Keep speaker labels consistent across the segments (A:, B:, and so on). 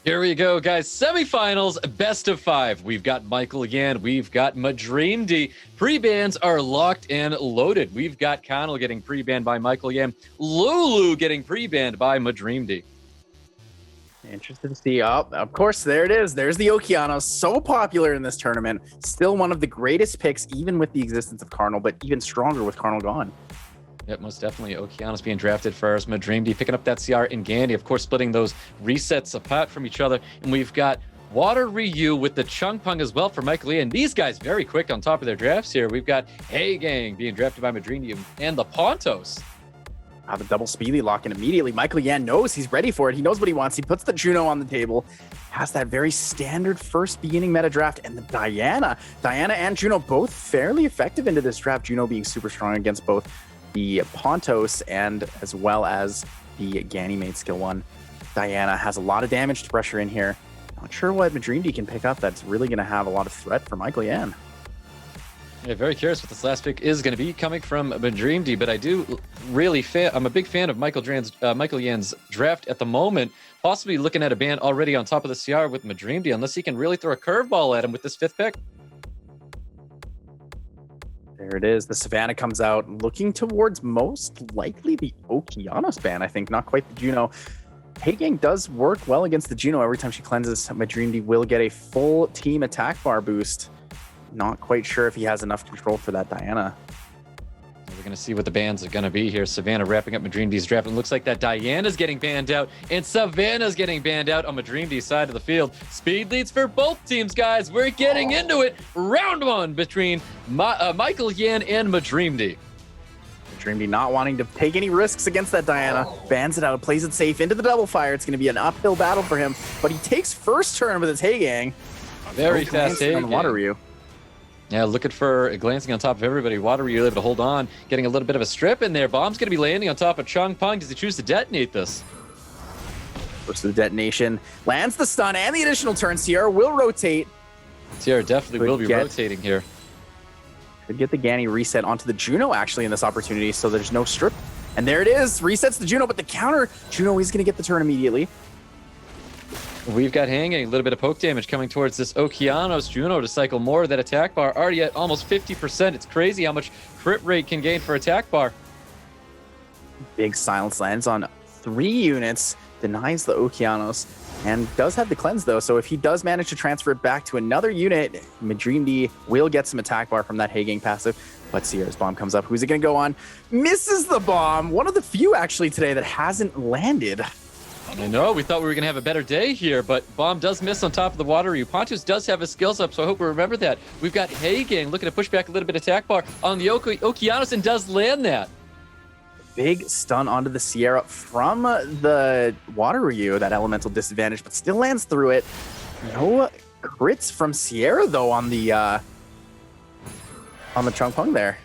A: Here we go, guys. Semifinals, best of 5. We've got Michaelyan, we've got MaDreamdy. Pre-bans are locked and loaded. We've got Connell getting pre-banned by Michaelyan, Lulu getting pre-banned by MaDreamdy.
B: Interested to see. Oh, of course, there it is. There's the Okeanos, so popular in this tournament. Still one of the greatest picks, even with the existence of Cardinal, but even stronger with Cardinal gone.
A: Yep, most definitely. Okeanos being drafted first. MaDreamdy picking up that CR in Gandy. Of course, splitting those resets apart from each other. And we've got Water Ryu with the Chungpung as well for Michaelyan. And these guys very quick on top of their drafts here. We've got Hey Gang being drafted by MaDreamdy and the Pontos.
B: The double speedy lock in immediately. Michaelyan knows he's ready for it. He knows what he wants. He puts the Juno on the table. Has that very standard first beginning meta draft. And the Diana and Juno both fairly effective into this draft. Juno being super strong against both the Pontos and as well as the Ganymede skill 1. Diana has a lot of damage to pressure in here. Not sure what MaDreamdy can pick up that's really going to have a lot of threat for Michaelyan.
A: Yeah, very curious what this last pick is going to be coming from MaDreamdy, but I do really I'm a big fan of Michaelyan's draft at the moment. Possibly looking at a ban already on top of the CR with MaDreamdy, unless he can really throw a curveball at him with this 5th pick.
B: There it is. The Savannah comes out looking towards most likely the Okeanos ban, I think. Not quite the Juno. Hey Gang does work well against the Juno. Every time she cleanses, MaDreamdy will get a full team attack bar boost. Not quite sure if he has enough control for that Diana.
A: We're going to see what the bans are going to be here. Savannah wrapping up MaDreamdy's draft. It looks like that Diana's getting banned out, and Savannah's getting banned out on MaDreamdy's side of the field. Speed leads for both teams, guys. We're getting into it. Round 1 between Michaelyan and MaDreamdy.
B: MaDreamdy not wanting to take any risks against that Diana. Bans it out, plays it safe into the double fire. It's going to be an uphill battle for him, but he takes first turn with his Hey Gang.
A: Very fast Hey Gang.
B: Water Ryu.
A: Yeah, looking for glancing on top of everybody. Water Ryu able to hold on, getting a little bit of a strip in there. Bomb's going to be landing on top of Chungpung. Does he choose to detonate this?
B: Goes to the detonation, lands the stun and the additional turn. Sierra will rotate.
A: Sierra definitely will be rotating here.
B: Could get the Ganny reset onto the Juno actually in this opportunity, so there's no strip. And there it is, resets the Juno, but the counter, Juno is going to get the turn immediately.
A: We've got hanging, a little bit of poke damage coming towards this Okeanos Juno to cycle more of that attack bar. Already at almost 50%. It's crazy how much crit rate can gain for attack bar.
B: Big silence lands on 3 units, denies the Okeanos, and does have the cleanse though. So if he does manage to transfer it back to another unit, MaDreamdy will get some attack bar from that Hey Gang passive. But Sierra's bomb comes up. Who's it going to go on? Misses the bomb. One of the few actually today that hasn't landed.
A: I know, we thought we were going to have a better day here, but bomb does miss on top of the Water Ryu. Pontus does have his skills up, so I hope we remember that. We've got Hey Gang looking to push back a little bit of attack bar on the Okeanos and does land that.
B: Big stun onto the Sierra from the Water Ryu, that elemental disadvantage, but still lands through it. No crits from Sierra though on the Chungpung there.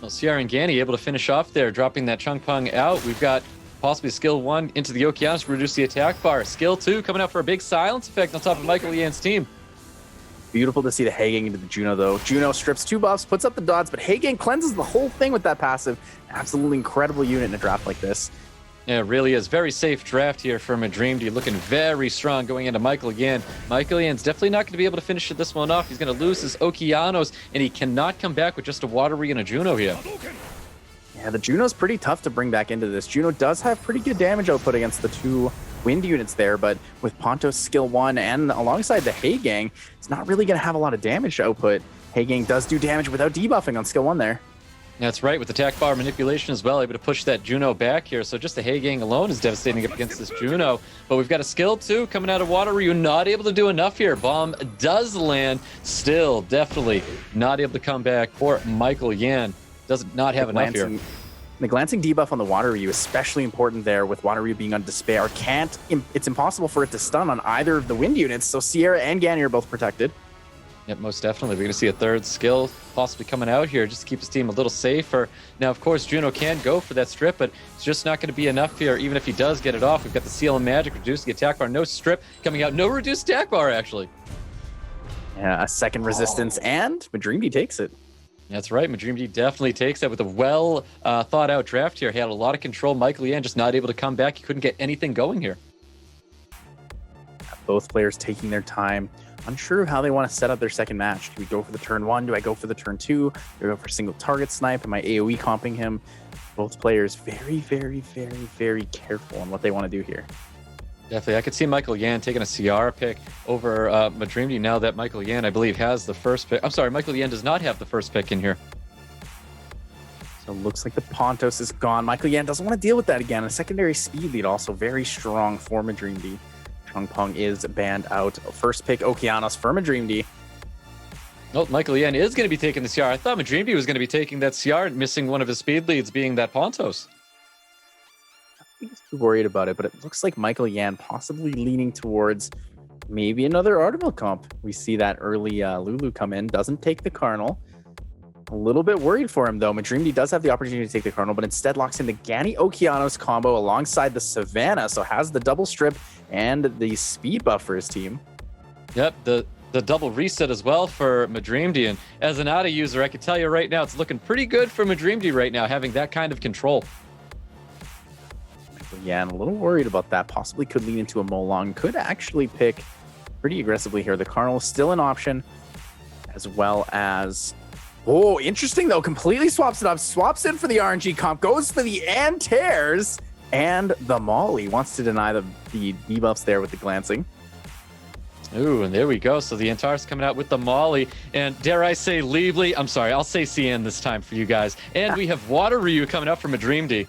A: Well, Sierra and Ganny able to finish off there, dropping that Chungpung out. We've got possibly skill 1 into the Okeanos to reduce the attack bar. Skill 2 coming out for a big silence effect on top of Michaelyan's team.
B: Beautiful to see the Hey Gang into the Juno though. Juno strips 2 buffs, puts up the dots, but Hey Gang cleanses the whole thing with that passive. Absolutely incredible unit in a draft like this.
A: Yeah, it really is. Very safe draft here for MaDreamdy, looking very strong going into Michaelyan. Michaelyan's definitely not going to be able to finish this one off. He's going to lose his Okeanos, and he cannot come back with just a Water Ryu and a Juno here.
B: Yeah, the Juno's pretty tough to bring back into this. Juno does have pretty good damage output against the 2 wind units there, but with Ponto's skill 1 and alongside the Hey Gang, it's not really going to have a lot of damage output. Hey Gang does do damage without debuffing on skill 1 there.
A: That's right, with attack bar manipulation as well, able to push that Juno back here. So just the Hey Gang alone is devastating up against this Juno. But we've got a skill 2 coming out of Water Ryu, not able to do enough here. Bomb does land, still definitely not able to come back for Michaelyan. Does not have enough here.
B: The glancing debuff on the Water Ryu, especially important there with Water Ryu being on Despair. It's impossible for it to stun on either of the wind units, so Sierra and Ganny are both protected.
A: Yep, most definitely. We're going to see a 3rd skill possibly coming out here just to keep his team a little safer. Now, of course, Juno can go for that strip, but it's just not going to be enough here, even if he does get it off. We've got the Seal of Magic, reduce the attack bar, no strip coming out, no reduced attack bar, actually.
B: Yeah, a 2nd resistance, and MaDreamdy takes it.
A: That's right. MaDreamdy definitely takes that with a well thought out draft here. He had a lot of control. Michaelyan just not able to come back. He couldn't get anything going here.
B: Both players taking their time, unsure of how they want to set up their second match. Do we go for the turn 1? Do I go for the turn 2? Do I go for single target snipe? Am I AoE comping him? Both players very, very, very, very careful on what they want to do here.
A: Definitely. I could see Michaelyan taking a Ciara pick over MaDreamdy now that Michaelyan, I believe, has the first pick. I'm sorry, Michaelyan does not have the first pick in here.
B: So it looks like the Pontos is gone. Michaelyan doesn't want to deal with that again. A secondary speed lead also very strong for MaDreamdy. Chungpong is banned out. First pick Okeanos for MaDreamdy.
A: Well, Michaelyan is going to be taking the Ciara. I thought MaDreamdy was going to be taking that Ciara, missing one of his speed leads being that Pontos.
B: He's too worried about it, but it looks like Michaelyan possibly leaning towards maybe another Artemis comp. We see that early Lulu come in, doesn't take the Cardinal. A little bit worried for him, though. MaDreamdy does have the opportunity to take the Cardinal, but instead locks in the Gani Okeanos combo alongside the Savannah, so has the double strip and the speed buff for his team.
A: Yep, the double reset as well for MaDreamdy. And as an ADA user, I can tell you right now, it's looking pretty good for MaDreamdy right now, having that kind of control.
B: Yeah, and a little worried about that. Possibly could lean into a Molong. Could actually pick pretty aggressively here. The Cardinal is still an option, as well as... Oh, interesting, though. Completely swaps it up. Swaps in for the RNG comp. Goes for the Antares and the Molly. Wants to deny the debuffs there with the glancing.
A: Ooh, and there we go. So the Antares coming out with the Molly. And dare I say Leavely? I'm sorry, I'll say CN this time for you guys. And we have Water Ryu coming out from MaDreamdy.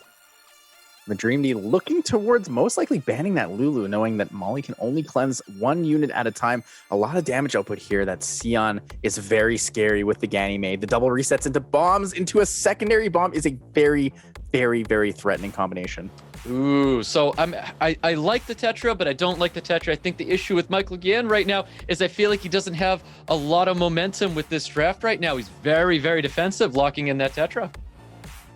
B: MaDreamdy looking towards most likely banning that Lulu, knowing that Molly can only cleanse one unit at a time. A lot of damage output here. That Sion is very scary with the Ganymede. The double resets into bombs into a secondary bomb is a very, very, very threatening combination.
A: Ooh, so I like the Tetra, but I don't like the Tetra. I think the issue with Michaelyan right now is I feel like he doesn't have a lot of momentum with this draft right now. He's very, very defensive, locking in that Tetra.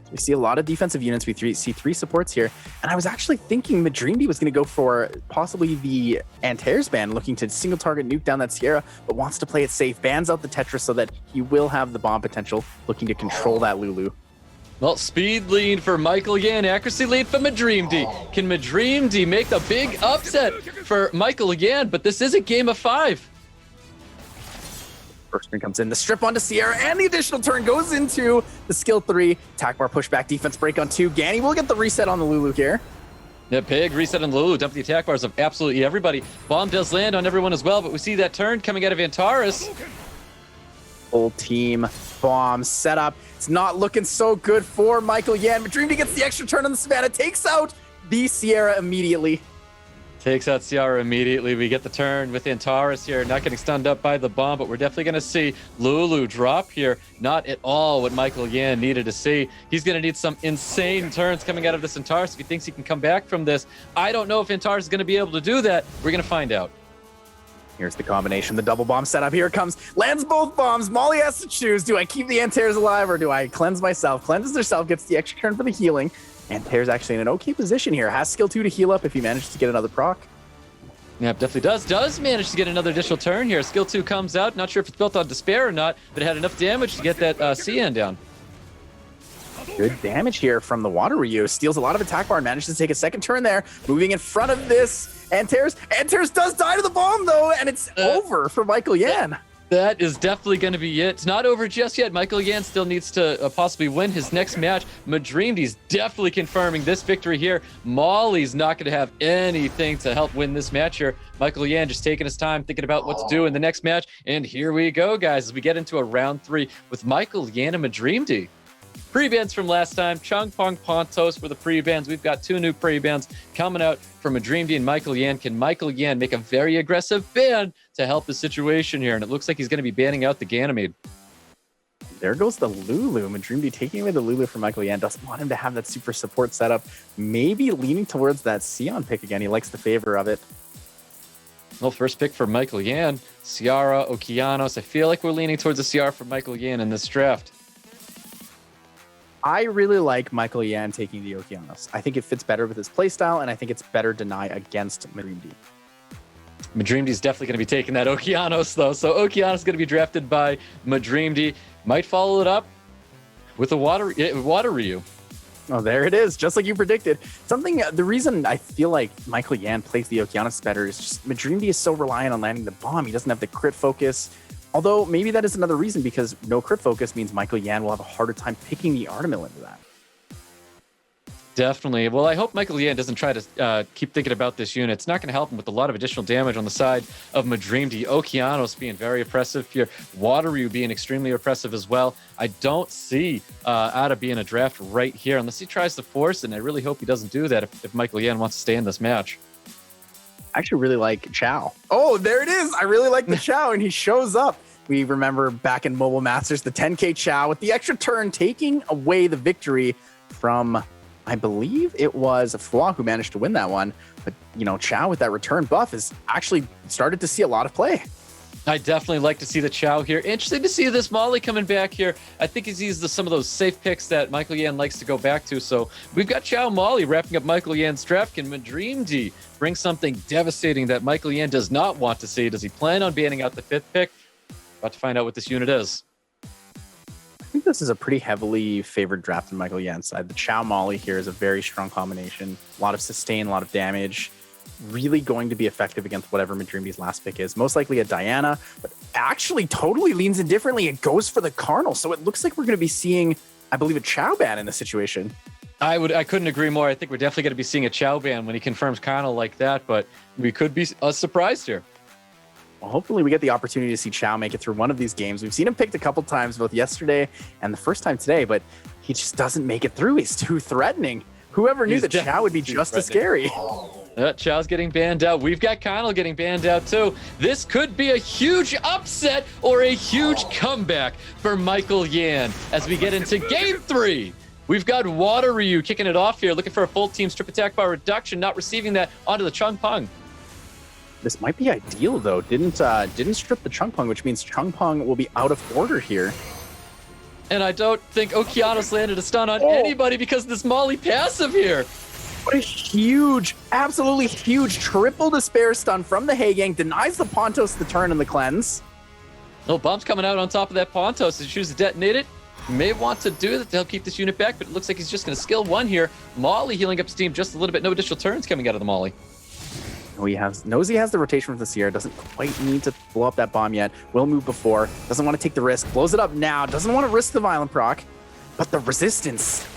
B: We see a lot of defensive units. We see three supports here. And I was actually thinking MaDreamdy was going to go for possibly the Antares ban, looking to single target nuke down that Sierra, but wants to play it safe. Bans out the Tetra so that he will have the bomb potential, looking to control that Lulu.
A: Well, speed lead for Michaelyan, accuracy lead for MaDreamdy. Can MaDreamdy make the big upset for Michaelyan? But this is a game of 5.
B: First turn comes in, the strip onto Sierra, and the additional turn goes into the skill 3. Attack bar pushback, defense break on 2. Gani will get the reset on the Lulu here.
A: Yeah, big reset on Lulu, dump the attack bars of absolutely everybody. Bomb does land on everyone as well, but we see that turn coming out of Antares.
B: Full team bomb set up. It's not looking so good for Michaelyan. MaDreamdy gets the extra turn on the Savannah, takes out the Sierra immediately.
A: Takes out Ciara immediately. We get the turn with Antares here, not getting stunned up by the bomb, but we're definitely going to see Lulu drop here. Not at all what Michaelyan needed to see. He's going to need some insane turns coming out of this Antares if he thinks he can come back from this. I don't know if Antares is going to be able to do that. We're going to find out.
B: Here's the combination, the double bomb setup. Here it comes. Lands both bombs. Molly has to choose. Do I keep the Antares alive or do I cleanse myself? Cleanses herself, gets the extra turn for the healing. Antares actually in an okay position here. Has skill 2 to heal up if he manages to get another proc.
A: Yep, definitely does. Does manage to get another additional turn here. Skill 2 comes out. Not sure if it's built on Despair or not, but it had enough damage to get that CN down.
B: Good damage here from the Water Ryu. Steals a lot of attack bar and manages to take a second turn there. Moving in front of this Antares. Antares does die to the bomb, though, and it's over for Michaelyan.
A: That is definitely going to be it. It's not over just yet. Michaelyan still needs to possibly win his next match. MaDreamdy's definitely confirming this victory here. Molly's not going to have anything to help win this match here. Michaelyan just taking his time, thinking about what to do in the next match. And here we go, guys, as we get into a round 3 with Michaelyan and MaDreamdy. Pre-bans from last time, Chungpong Pontos for the pre-bans. We've got 2 new pre-bans coming out from MaDreamdy and Michaelyan. Can Michaelyan make a very aggressive ban to help the situation here? And it looks like he's going to be banning out the Ganymede.
B: There goes the Lulu. MaDreamdy taking away the Lulu from Michaelyan. Doesn't want him to have that super support setup. Maybe leaning towards that Sion pick again. He likes the favor of it.
A: Well, first pick for Michaelyan, Ciara, Okeanos. I feel like we're leaning towards a Ciara for Michaelyan in this draft.
B: I really like Michaelyan taking the Okeanos. I think it fits better with his playstyle, and I think it's better deny against MaDreamdy.
A: MaDreamdy's definitely going to be taking that Okeanos, though. So Okeanos is going to be drafted by MaDreamdy. Might follow it up with a Water Ryu.
B: Oh, there it is, just like you predicted. The reason I feel like Michaelyan plays the Okeanos better is just MaDreamdy is so reliant on landing the bomb. He doesn't have the crit focus. Although maybe that is another reason, because no crit focus means Michaelyan will have a harder time picking the Artamill into that.
A: Definitely. Well, I hope Michaelyan doesn't try to keep thinking about this unit. It's not going to help him with a lot of additional damage on the side of MaDreamdy. Okeanos being very oppressive here. Wateryu being extremely oppressive as well. I don't see Ada being a draft right here unless he tries to force it, and I really hope he doesn't do that if Michaelyan wants to stay in this match.
B: I actually really like Chow. Oh, there it is. I really like the Chow, and he shows up. We remember back in Mobile Masters, the 10K Chow with the extra turn taking away the victory from, I believe it was Fwa who managed to win that one. But, you know, Chow with that return buff has actually started to see a lot of play.
A: I definitely like to see the Chow here. Interesting to see this Molly coming back here. I think he's some of those safe picks that Michaelyan likes to go back to. So we've got Chow Molly wrapping up Michaelyan's draft. Can MaDreamdy bring something devastating that Michaelyan does not want to see? Does he plan on banning out the 5th pick? About to find out what this unit is.
B: I think this is a pretty heavily favored draft on Michaelyan's side. The Chow Molly here is a very strong combination. A lot of sustain, a lot of damage. Really going to be effective against whatever MaDreamdy's last pick is. Most likely a Diana, but actually totally leans in differently. It goes for the Carnal. So it looks like we're going to be seeing, I believe, a Chow ban in this situation.
A: I couldn't agree more. I think we're definitely going to be seeing a Chow ban when he confirms Carnal like that, but we could be surprised here.
B: Well, hopefully we get the opportunity to see Chow make it through one of these games. We've seen him picked a couple times, both yesterday and the first time today, but he just doesn't make it through. He's too threatening. Whoever knew that Chow would be just as scary.
A: Chow's getting banned out. We've got Carnal getting banned out too. This could be a huge upset or a huge comeback for Michaelyan as we get into game 3. We've got Wateryu kicking it off here, looking for a full team strip attack bar reduction, not receiving that onto the Chung Pung.
B: This might be ideal though. Didn't strip the Chung Pung, which means Chung Pung will be out of order here.
A: And I don't think Okeanos landed a stun on anybody because of this Molly passive here.
B: What a huge, absolutely huge triple despair stun from the Hagang. Denies the Pontos the turn and the cleanse.
A: Little bomb's coming out on top of that Pontos. He chooses to detonate it. May want to do that to help keep this unit back, but it looks like he's just going to skill 1 here. Molly healing up steam just a little bit. No additional turns coming out of the Molly.
B: Knows he has the rotation from the Sierra. Doesn't quite need to blow up that bomb yet. Will move before. Doesn't want to take the risk. Blows it up now. Doesn't want to risk the violent proc. But the resistance.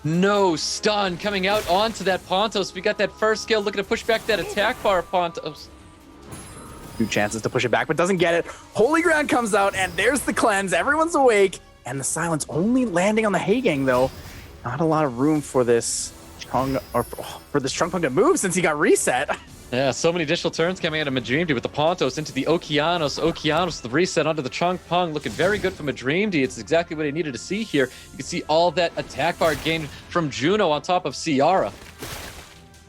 A: No stun coming out onto that Pontos. We got that first skill looking to push back that attack bar Pontos.
B: 2 chances to push it back, but doesn't get it. Holy Ground comes out, and there's the cleanse. Everyone's awake. And the silence only landing on the Hagang, though. Not a lot of room for this Chung Pung to move since he got reset.
A: Yeah, so many additional turns coming out of MaDreamdy with the Pontos into the Okeanos. Okeanos, the reset onto the Chung Pung, looking very good for MaDreamdy. It's exactly what he needed to see here. You can see all that attack bar gained from Juno on top of Ciara.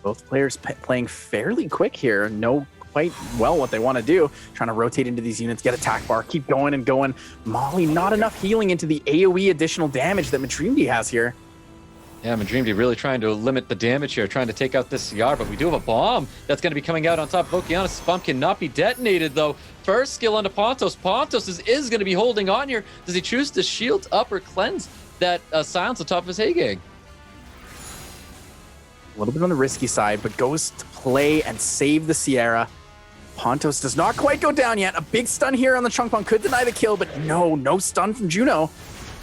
B: Both players playing fairly quick here. Know quite well what they want to do. Trying to rotate into these units, get attack bar, keep going and going. Molly, not enough healing into the AoE additional damage that MaDreamdy has here.
A: Yeah, MaDreamdy really trying to limit the damage here, trying to take out this CR, but we do have a bomb that's going to be coming out on top of Okeanos. This bomb cannot be detonated, though. First skill onto Pontos. Pontos is going to be holding on here. Does he choose to shield up or cleanse that silence on top of his Hagang?
B: A little bit on the risky side, but goes to play and save the Sierra. Pontos does not quite go down yet. A big stun here on the Chung Pung could deny the kill, but no stun from Juno.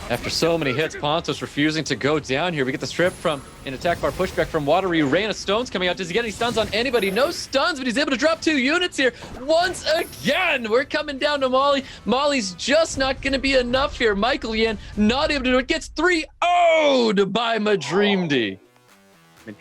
A: After so many hits, Pontos refusing to go down here. We get the strip from an attack bar pushback from Wateryu. Rain of stones coming out. Does he get any stuns on anybody? No stuns, but he's able to drop 2 units here. Once again, we're coming down to Molly. Molly's just not going to be enough here. Michaelyan not able to do it. Gets 3-0'd by MaDreamdy.